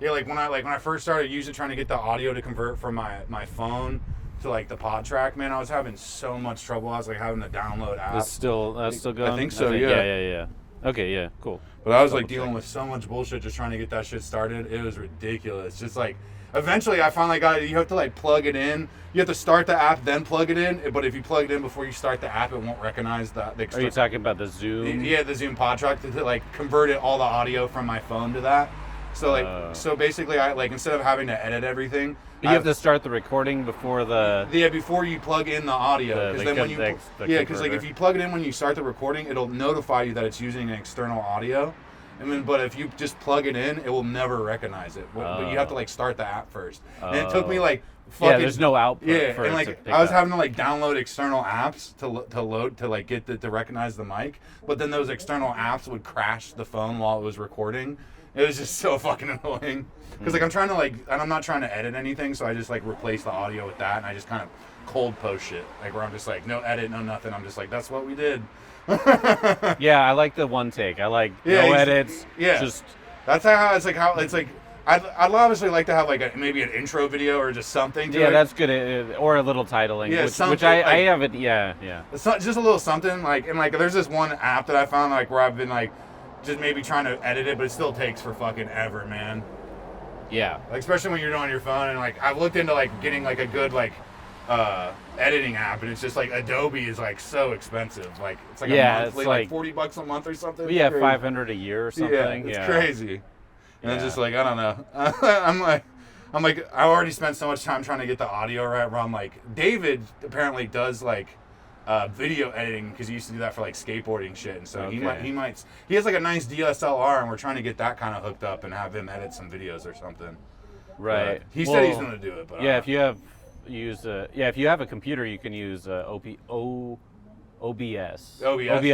Yeah, like when I first started trying to get the audio to convert from my phone to like the pod track, man, I was having so much trouble. I was like having to download apps. That's still going? I think so, yeah. Yeah. Okay, yeah, cool. But I was like dealing with so much bullshit just trying to get that shit started. It was ridiculous. Just like, eventually I finally got it. You have to like plug it in. You have to start the app, then plug it in. But if you plug it in before you start the app, it won't recognize the Are you talking about the Zoom? Yeah, the Zoom pod track to like convert all the audio from my phone to that. So like, so basically I like, instead of having to edit everything, you have to start the recording before the... Yeah, before you plug in the audio. Because then when you... because like if you plug it in when you start the recording, it'll notify you that it's using an external audio. And then, but if you just plug it in, it will never recognize it. But you have to like start the app first. And it took me like fucking... Yeah, there's no output for and it like to pick I was up. having to like download external apps to load, to like get to recognize the mic. But then those external apps would crash the phone while it was recording. It was just so fucking annoying. Because like I'm trying to like, and I'm not trying to edit anything, so I just like replace the audio with that, and I just kind of cold post shit. Like where I'm just like, no edit, no nothing. I'm just like, that's what we did. Yeah, I like the one take. I like no edits. Yeah. Just that's how it's like I'd obviously like to have like maybe an intro video or just something to it. Yeah, that's good. Or a little titling. Yeah, which I haven't. Yeah. It's not just a little something like, and like there's this one app that I found like where I've been like just maybe trying to edit it, but it still takes for fucking ever, man. Yeah. Like especially when you're on your phone, and like I've looked into like getting like a good like editing app, and it's just like Adobe is like so expensive. Like it's like a monthly, it's like $40 a month or something. Yeah, $500 a year or something. Yeah, it's crazy. And it's just like, I don't know. I'm like I already spent so much time trying to get the audio right where I'm like, David apparently does like video editing because he used to do that for like skateboarding shit, and so he has like a nice DSLR, and we're trying to get that kind of hooked up and have him edit some videos or something. Right. He said he's gonna do it, but yeah, if you have a computer, you can use OBS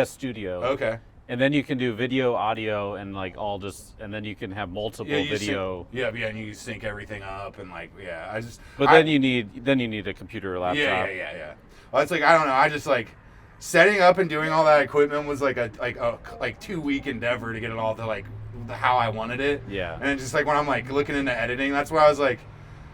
Studio. Okay. And then you can do video, audio, and like and then you can have multiple video. And you sync everything up and like then you need a computer or laptop. Yeah. Well, it's like I don't know. I just like setting up and doing all that equipment was like a 2-week endeavor to get it all to like how I wanted it. Yeah. And it's just like when I'm like looking into editing, that's where I was like,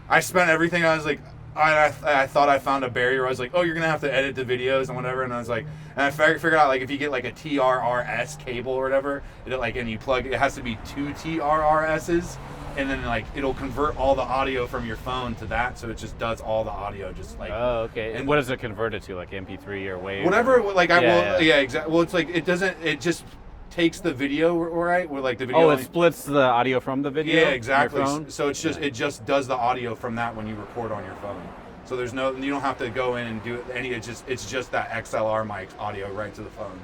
I spent everything. I was like, I thought I found a barrier. I was like, oh, you're gonna have to edit the videos and whatever. And I was like, and I figured out like if you get like a TRRS cable or whatever, and you plug, it has to be 2 TRRSs. And then like it'll convert all the audio from your phone to that, so it just does all the audio, just like. Oh, okay. And what does it convert it to, like MP3 or WAV? Whatever. Like exactly. Well, it's like it doesn't. It just takes the video, right? Where like the video. Oh, it splits the audio from the video. Yeah, exactly. On your phone? So it's just it just does the audio from that when you record on your phone. So there's you don't have to go in and do any. It's just that XLR mic audio right to the phone.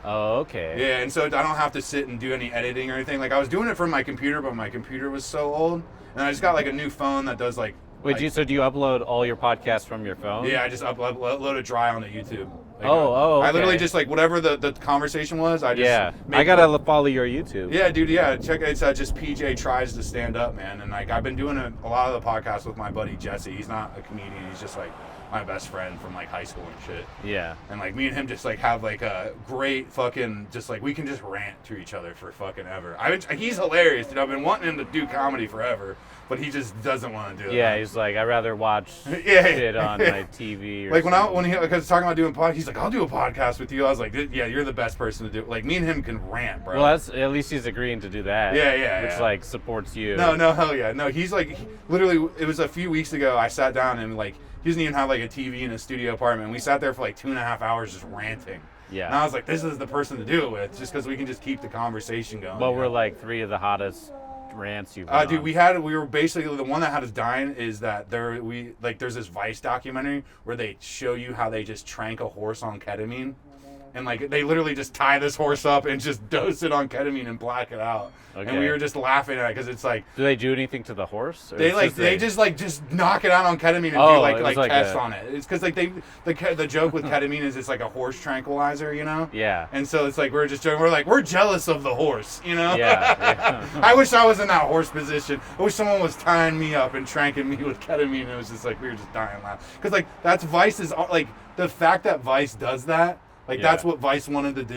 Oh, okay. Yeah, and so I don't have to sit and do any editing or anything. Like I was doing it from my computer, but my computer was so old, and I just got like a new phone that does like. Wait, do you upload all your podcasts from your phone? Yeah, I just upload it dry onto YouTube. Like, okay. I literally just like whatever the conversation was. I gotta follow your YouTube. Yeah, dude. Yeah, check it. It's just PJ Tries to Stand Up, man. And like I've been doing a lot of the podcasts with my buddy Jesse. He's not a comedian. He's just like my best friend from like high school and shit. Yeah. And like me and him just like have like a great fucking just like we can just rant to each other for fucking ever. He's hilarious, dude. I've been wanting him to do comedy forever, but he just doesn't want to do it. Yeah, he's like, I'd rather watch shit on my TV. Or like when he was talking about doing podcast, he's like, I'll do a podcast with you. I was like, yeah, you're the best person to do it. Like me and him can rant, bro. Well, at least he's agreeing to do that. Yeah. Which like supports you. No, hell yeah. No, he's like, literally, it was a few weeks ago. I sat down and like he doesn't even have like a TV in his studio apartment. We sat there for like 2.5 hours just ranting. Yeah. And I was like, this is the person to do it with, just because we can just keep the conversation going. Well, we're like 3 of the hottest rants you've dude, we were basically, the one that had us dying is that there's this Vice documentary where they show you how they just trank a horse on ketamine. And like they literally just tie this horse up and just dose it on ketamine and black it out. Okay. And we were just laughing at it because it's like. Do they do anything to the horse? They just knock it out on ketamine and do like tests on it. It's because like the joke with ketamine is it's like a horse tranquilizer, you know? Yeah. And so it's like we're just joking. We're like we're jealous of the horse, you know? Yeah. I wish I was in that horse position. I wish someone was tying me up and tranking me with ketamine. And it was just like we were just dying laughing because like that's Vice's like the fact that Vice does that. Like, that's what Vice wanted to do.